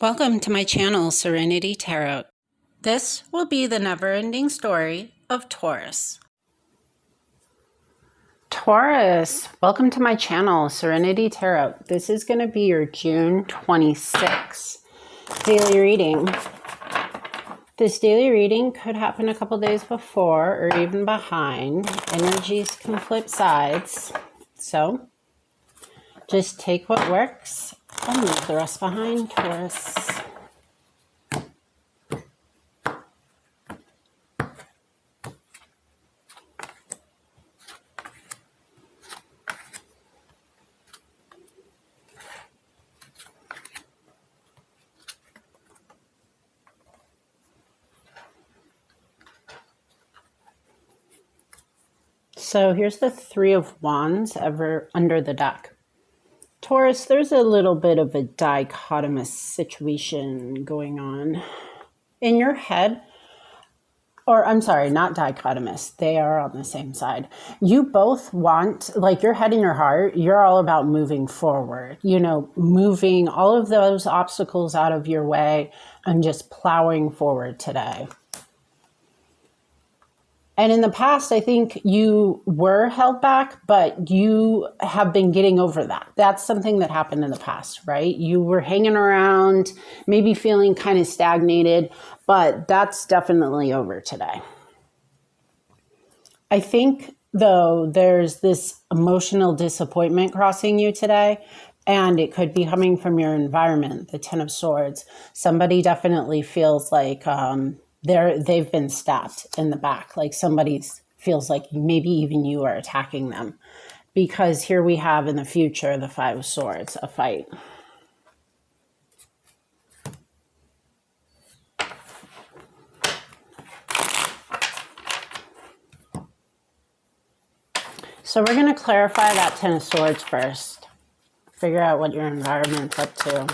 Welcome to my channel, Serenity Tarot. This will be the never-ending story of Taurus. Taurus, welcome to my channel, Serenity Tarot. This is going to be your June 26th daily reading. This daily reading could happen a couple days before or even behind. Energies can flip sides. So just take what works and leave the rest behind, Taurus. So here's the Three of Wands under the deck. Taurus, there's a little bit of a dichotomous situation going on in your head. Or I'm sorry, not dichotomous. They are on the same side. You both want, like your head and your heart, you're all about moving forward, moving all of those obstacles out of your way and just plowing forward today. And in the past, I think you were held back, but you have been getting over that. That's something that happened in the past, right? You were hanging around, maybe feeling kind of stagnated, but that's definitely over today. I think, though, there's this emotional disappointment crossing you today, and it could be coming from your environment, the Ten of Swords. Somebody definitely feels like they've been stabbed in the back, like somebody feels like maybe even you are attacking them, because here we have in the future the Five of Swords, a fight. So we're going to clarify that Ten of Swords first. Figure out what your environment's up to.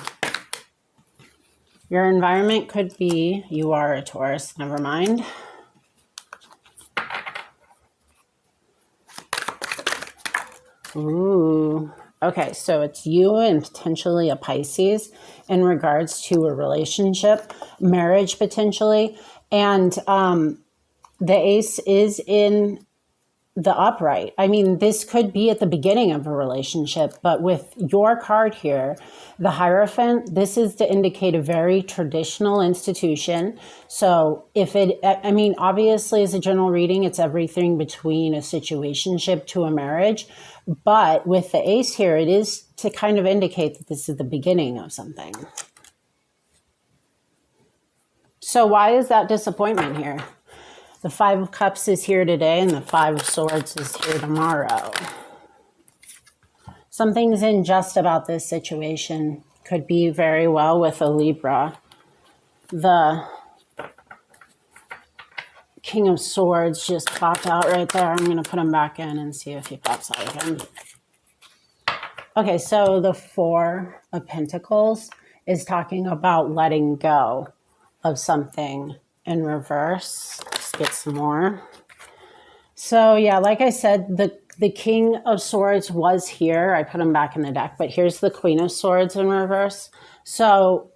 Your environment could be, you are a Taurus, never mind. Ooh, okay, so it's you and potentially a Pisces in regards to a relationship, marriage potentially. And the Ace is in the upright. I mean, this could be at the beginning of a relationship, but with your card here, the Hierophant, this is to indicate a very traditional institution. So obviously as a general reading, it's everything between a situationship to a marriage. But with the Ace here, it is to kind of indicate that this is the beginning of something. So why is that disappointment here? The Five of Cups is here today and the Five of Swords is here tomorrow. Something's unjust about this situation. Could be very well with a Libra. The King of Swords just popped out right there. I'm going to put him back in and see if he pops out again. Okay, so the Four of Pentacles is talking about letting go of something in reverse. Let's get some more. So yeah, like I said, the King of Swords was here. I put him back in the deck, but here's the Queen of Swords in reverse. So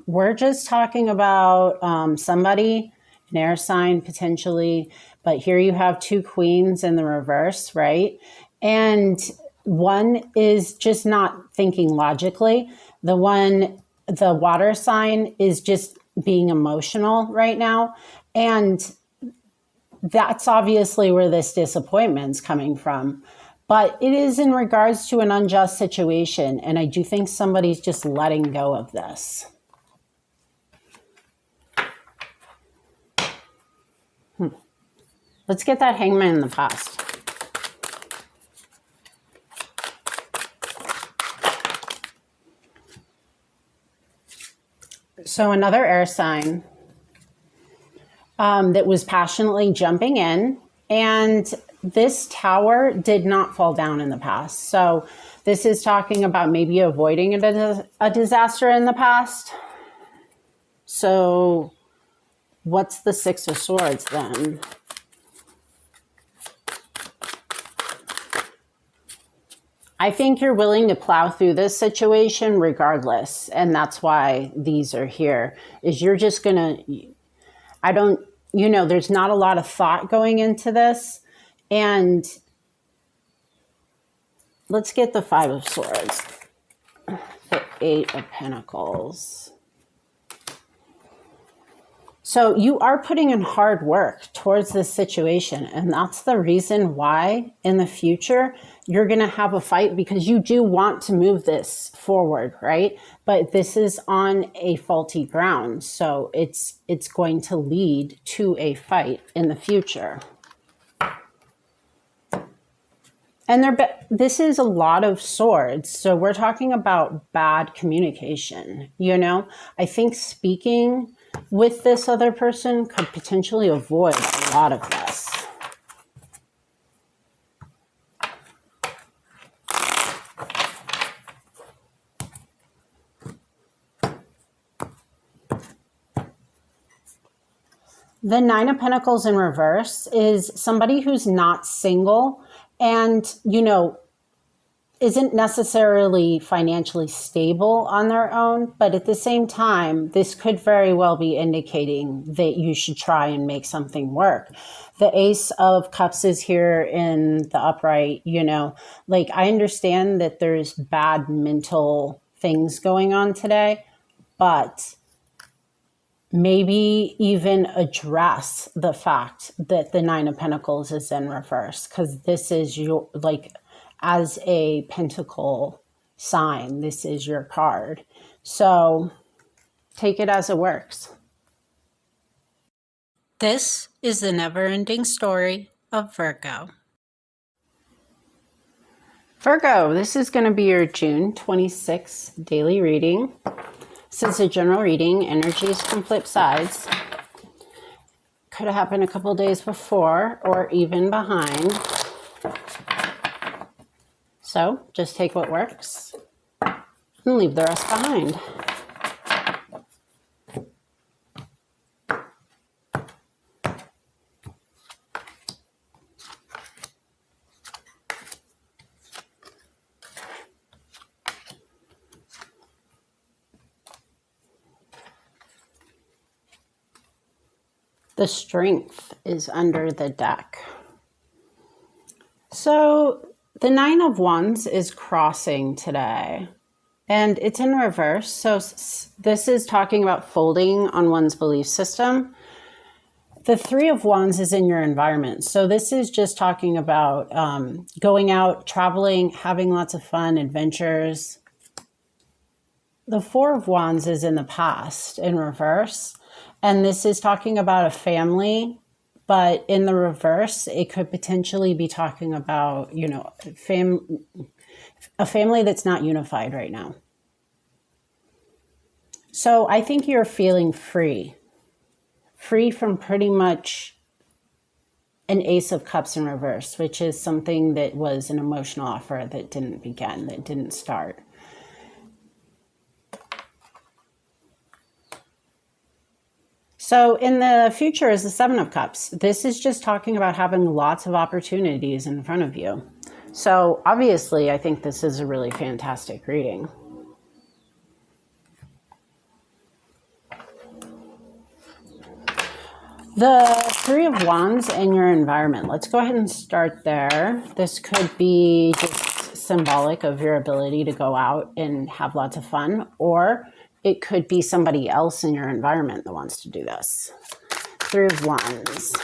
we're just talking about somebody, an air sign potentially, but here you have two queens in the reverse, right? And one is just not thinking logically. The water sign is just being emotional right now. And that's obviously where this disappointment's coming from. But it is in regards to an unjust situation. And I do think somebody's just letting go of this. Let's get that Hangman in the past. So another air sign that was passionately jumping in, and this tower did not fall down in the past. So this is talking about maybe avoiding a disaster in the past. So what's the Six of Swords then? I think you're willing to plow through this situation regardless. And that's why these are here, is you're just going to, there's not a lot of thought going into this. And let's get the Five of Swords, the Eight of Pentacles. So you are putting in hard work towards this situation. And that's the reason why in the future you're going to have a fight, because you do want to move this forward, right? But this is on a faulty ground. So it's going to lead to a fight in the future. And this is a lot of swords. So we're talking about bad communication. I think speaking with this other person could potentially avoid a lot of this. The Nine of Pentacles in reverse is somebody who's not single and, isn't necessarily financially stable on their own, but at the same time, this could very well be indicating that you should try and make something work. The Ace of Cups is here in the upright, I understand that there's bad mental things going on today, but maybe even address the fact that the Nine of Pentacles is in reverse, because this is your, as a pentacle sign, this is your card. So take it as it works. This is the never-ending story of Virgo. Virgo, this is going to be your June 26th daily reading. This is a general reading. Energies can flip sides. Could have happened a couple days before or even behind. So just take what works and leave the rest behind. The Strength is under the deck. So the Nine of Wands is crossing today, and it's in reverse. So this is talking about folding on one's belief system. The Three of Wands is in your environment. So this is just talking about going out, traveling, having lots of fun, adventures. The Four of Wands is in the past, in reverse. And this is talking about a family, but in the reverse, it could potentially be talking about, a family that's not unified right now. So I think you're feeling free from pretty much an Ace of Cups in reverse, which is something that was an emotional offer that didn't begin, that didn't start. So in the future is the Seven of Cups. This is just talking about having lots of opportunities in front of you. So obviously, I think this is a really fantastic reading. The Three of Wands in your environment. Let's go ahead and start there. This could be just symbolic of your ability to go out and have lots of fun, or it could be somebody else in your environment that wants to do this. Three of Wands.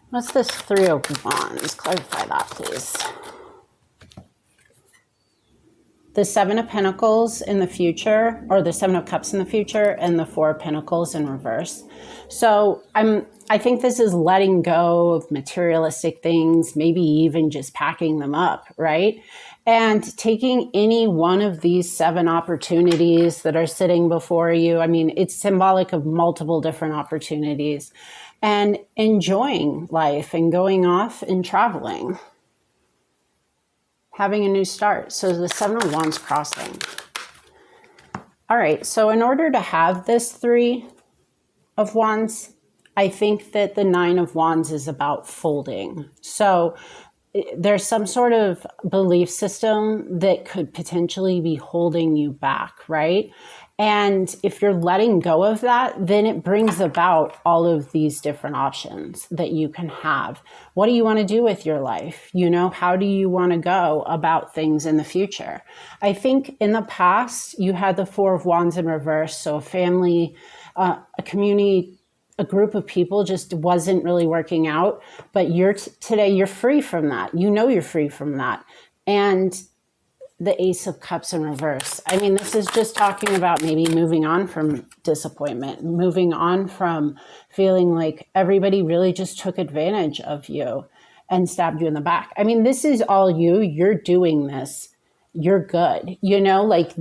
What's this Three of Wands? Clarify that, please. The Seven of Pentacles in the future, or the Seven of Cups in the future, and the Four of Pentacles in reverse. So I think this is letting go of materialistic things, maybe even just packing them up, right? And taking any one of these 7 opportunities that are sitting before you. I mean, it's symbolic of multiple different opportunities, and enjoying life and going off and traveling. Having a new start. So the Seven of Wands crossing. All right, so in order to have this Three of Wands, I think that the Nine of Wands is about folding. So there's some sort of belief system that could potentially be holding you back, right? And if you're letting go of that, then it brings about all of these different options that you can have. What do you want to do with your life? You know, how do you want to go about things in the future? I think in the past, you had the Four of Wands in reverse. So a family, a community, a group of people just wasn't really working out. But today, you're free from that. You know you're free from that. And the Ace of Cups in reverse. I mean, this is just talking about maybe moving on from disappointment, moving on from feeling like everybody really just took advantage of you and stabbed you in the back. I mean, this is all you. You're doing this. You're good. You know, like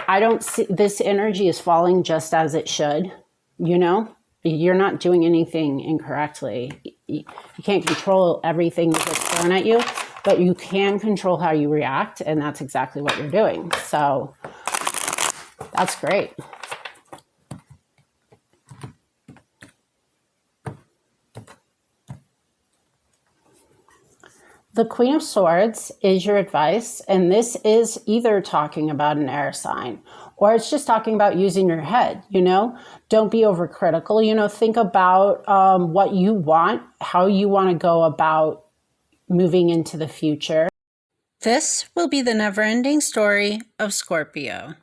I don't see this energy is falling just as it should. You know, you're not doing anything incorrectly. You can't control everything that gets thrown at you, but you can control how you react, and that's exactly what you're doing. So that's great. The Queen of Swords is your advice, and this is either talking about an air sign or it's just talking about using your head, you know? Don't be overcritical, you know, think about what you want, how you want to go about moving into the future. This will be the never-ending story of Scorpio.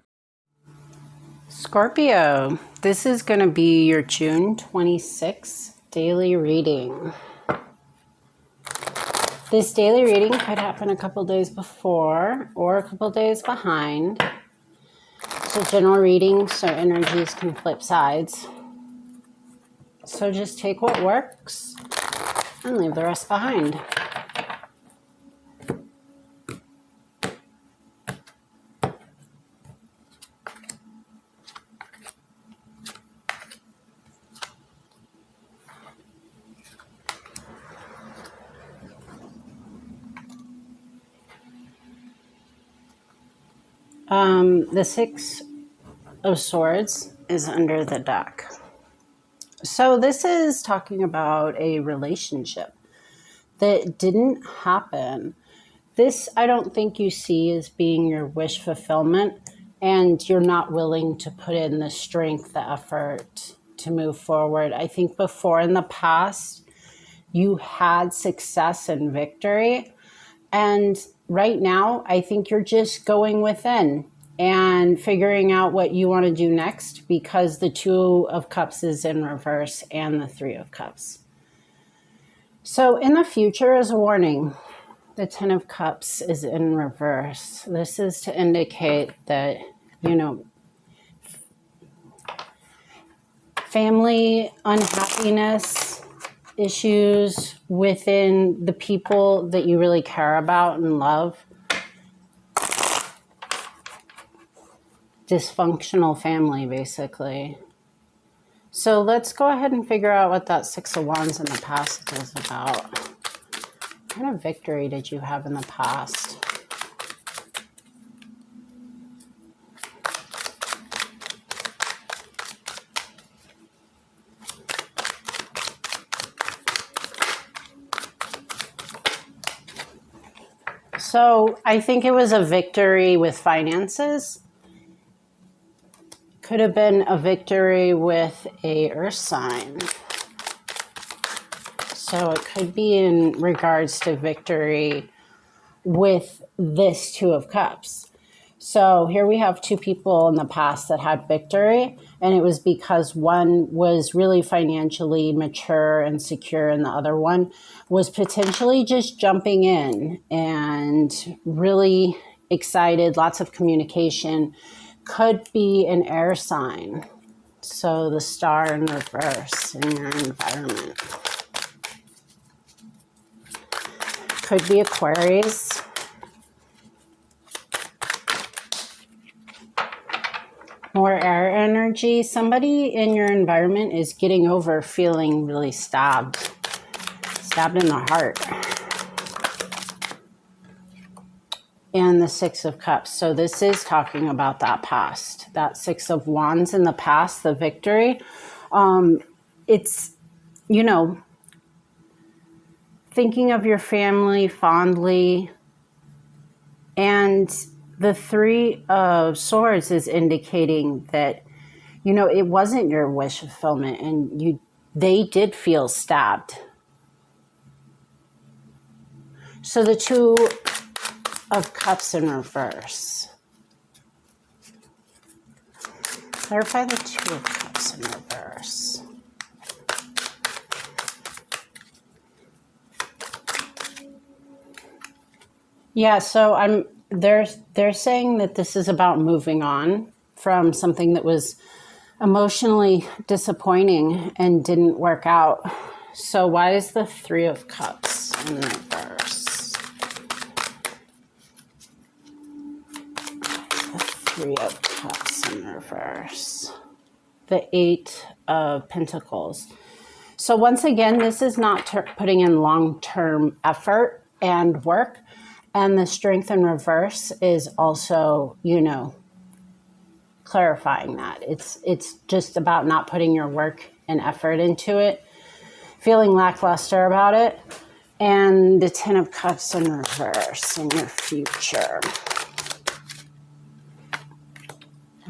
Scorpio, this is going to be your June 26th daily reading. This daily reading could happen a couple days before or a couple days behind. So general reading, so energies can flip sides. So just take what works and leave the rest behind. The Six of Swords is under the deck. So this is talking about a relationship that didn't happen. This, I don't think you see as being your wish fulfillment, and you're not willing to put in the strength, the effort to move forward. I think before in the past, you had success and victory. And right now, I think you're just going within and figuring out what you want to do next, because the Two of Cups is in reverse and the Three of Cups. So in the future, as a warning, the Ten of Cups is in reverse. This is to indicate that, you know, family unhappiness, issues within the people that you really care about and love. Dysfunctional family, basically. So let's go ahead and figure out what that Six of Wands in the past is about. What kind of victory did you have in the past? So I think it was a victory with finances. Could have been a victory with a earth sign. So it could be in regards to victory with this Two of Cups. So here we have two people in the past that had victory, and it was because one was really financially mature and secure, and the other one was potentially just jumping in and really excited, lots of communication. Could be an air sign. So the Star in reverse in your environment. Could be Aquarius. More air energy. Somebody in your environment is getting over feeling really stabbed in the heart. And the Six of Cups. So this is talking about that past. That Six of Wands in the past, the victory. It's, you know, thinking of your family fondly. And the Three of Swords is indicating that, you know, it wasn't your wish fulfillment and they did feel stabbed. So the Two of Cups in reverse. Clarify the Two of Cups in reverse. Yeah, so they're saying that this is about moving on from something that was emotionally disappointing and didn't work out. So why is the Three of Cups in reverse? The Three of Cups in reverse. The Eight of Pentacles. So once again, this is not putting in long-term effort and work. And the Strength in reverse is also, you know, clarifying that. It's just about not putting your work and effort into it, feeling lackluster about it. And the Ten of Cups in reverse in your future.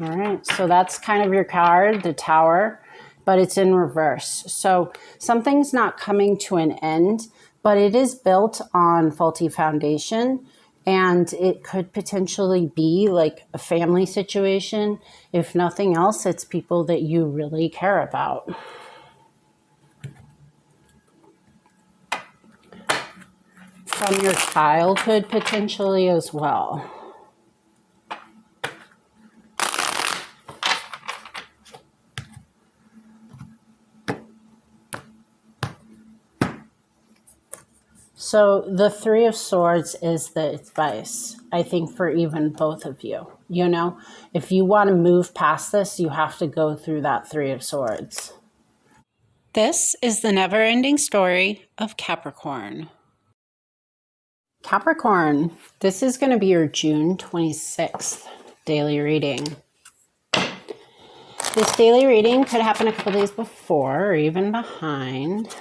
All right, so that's kind of your card, the Tower, but it's in reverse. So something's not coming to an end, but it is built on faulty foundation, and it could potentially be like a family situation. If nothing else, it's people that you really care about. From your childhood, potentially as well. So the Three of Swords is the advice, I think, for even both of you. You know, if you want to move past this, you have to go through that Three of Swords. This is the never-ending story of Capricorn. Capricorn, this is going to be your June 26th daily reading. This daily reading could happen a couple days before or even behind.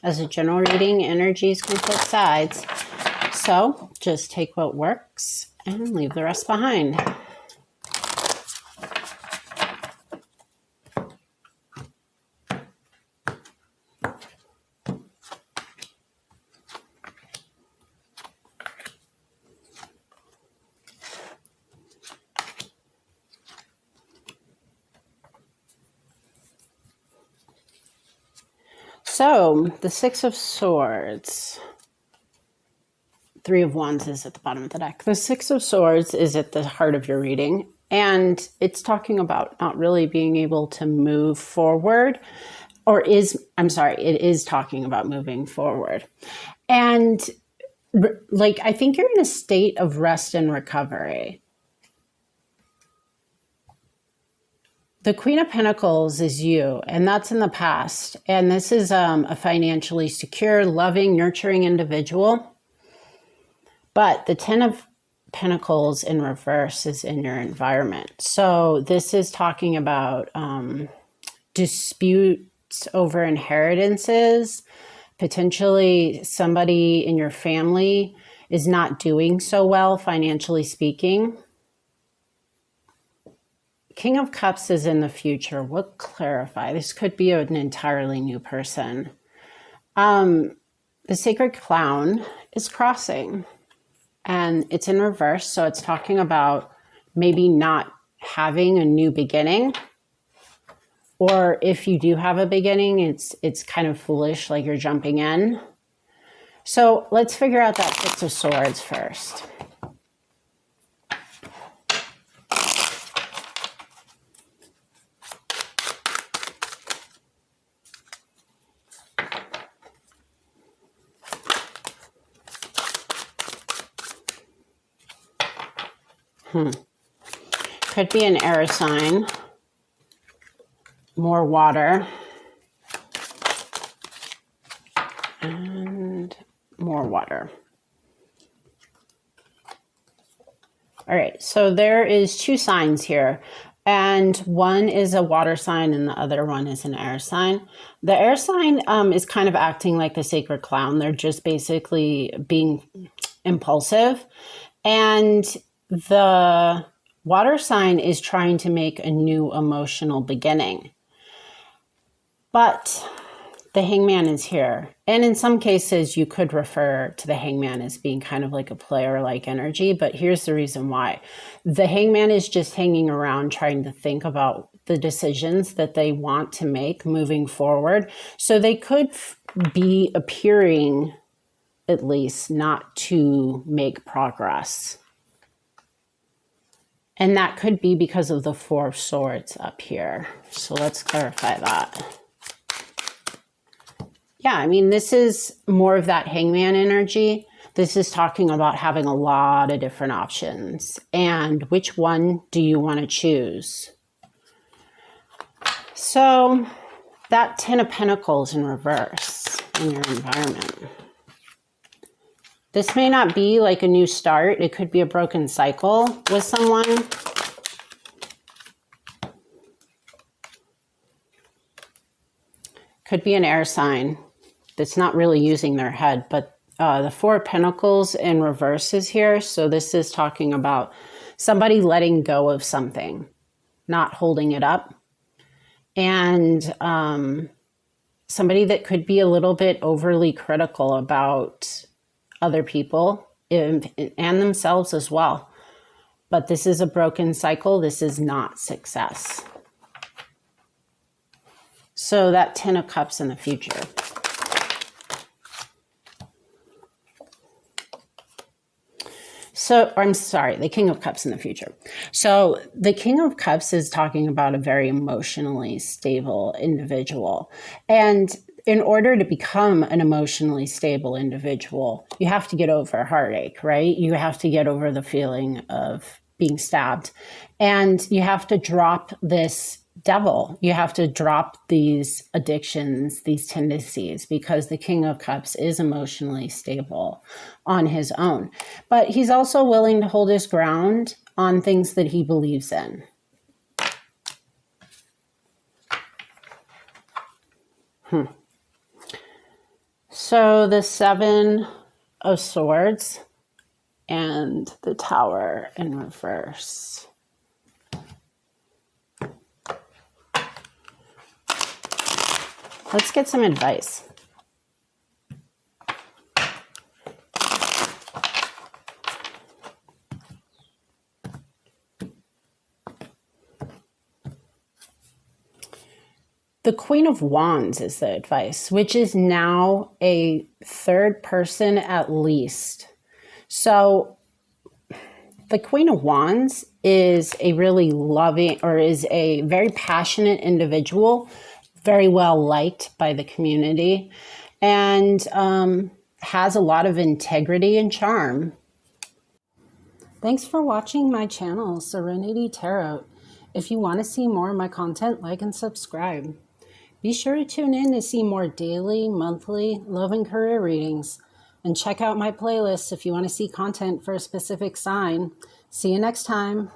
As a general reading, energies can flip sides. So just take what works and leave the rest behind. So, the Six of Swords. Three of Wands is at the bottom of the deck. The Six of Swords is at the heart of your reading, and it's talking about not really being able to move forward, it is talking about moving forward. And, like, I think you're in a state of rest and recovery. The Queen of Pentacles is you, and that's in the past. And this is a financially secure, loving, nurturing individual. But the Ten of Pentacles in reverse is in your environment. So this is talking about disputes over inheritances. Potentially somebody in your family is not doing so well, financially speaking. King of Cups is in the future. We'll clarify. This could be an entirely new person. The Sacred Clown is crossing, and it's in reverse. So it's talking about maybe not having a new beginning, or if you do have a beginning, it's kind of foolish, like you're jumping in. So let's figure out that Six of Swords first. Could be an air sign. More water. And more water. All right, so there is two signs here. And one is a water sign and the other one is an air sign. The air sign is kind of acting like the sacred clown. They're just basically being impulsive. And the water sign is trying to make a new emotional beginning. But the hangman is here. And in some cases, you could refer to the hangman as being kind of like a player-like energy. But here's the reason why. The hangman is just hanging around trying to think about the decisions that they want to make moving forward. So they could be appearing, at least, not to make progress. And that could be because of the Four of Swords up here. So let's clarify that. Yeah, I mean, this is more of that hangman energy. This is talking about having a lot of different options. And which one do you want to choose? So that Ten of Pentacles in reverse in your environment. This may not be like a new start. It could be a broken cycle with someone. Could be an air sign that's not really using their head, but the Four of Pentacles in reverse is here. So this is talking about somebody letting go of something, not holding it up. And somebody that could be a little bit overly critical about other people and themselves as well. But this is a broken cycle. This is not success. So that Ten of Cups in the future. So, I'm sorry, the King of Cups in the future. So the King of Cups is talking about a very emotionally stable individual. And in order to become an emotionally stable individual, you have to get over heartache, right? You have to get over the feeling of being stabbed. And you have to drop this devil. You have to drop these addictions, these tendencies, because the King of Cups is emotionally stable on his own. But he's also willing to hold his ground on things that he believes in. So the Seven of Swords and the Tower in reverse. Let's get some advice. The Queen of Wands is the advice, which is now a third person at least. So the Queen of Wands is a really loving, or is a very passionate individual, very well liked by the community, and has a lot of integrity and charm. Thanks for watching my channel, Serenity Tarot. If you want to see more of my content, like and subscribe. Be sure to tune in to see more daily, monthly, love and career readings. And check out my playlists if you want to see content for a specific sign. See you next time.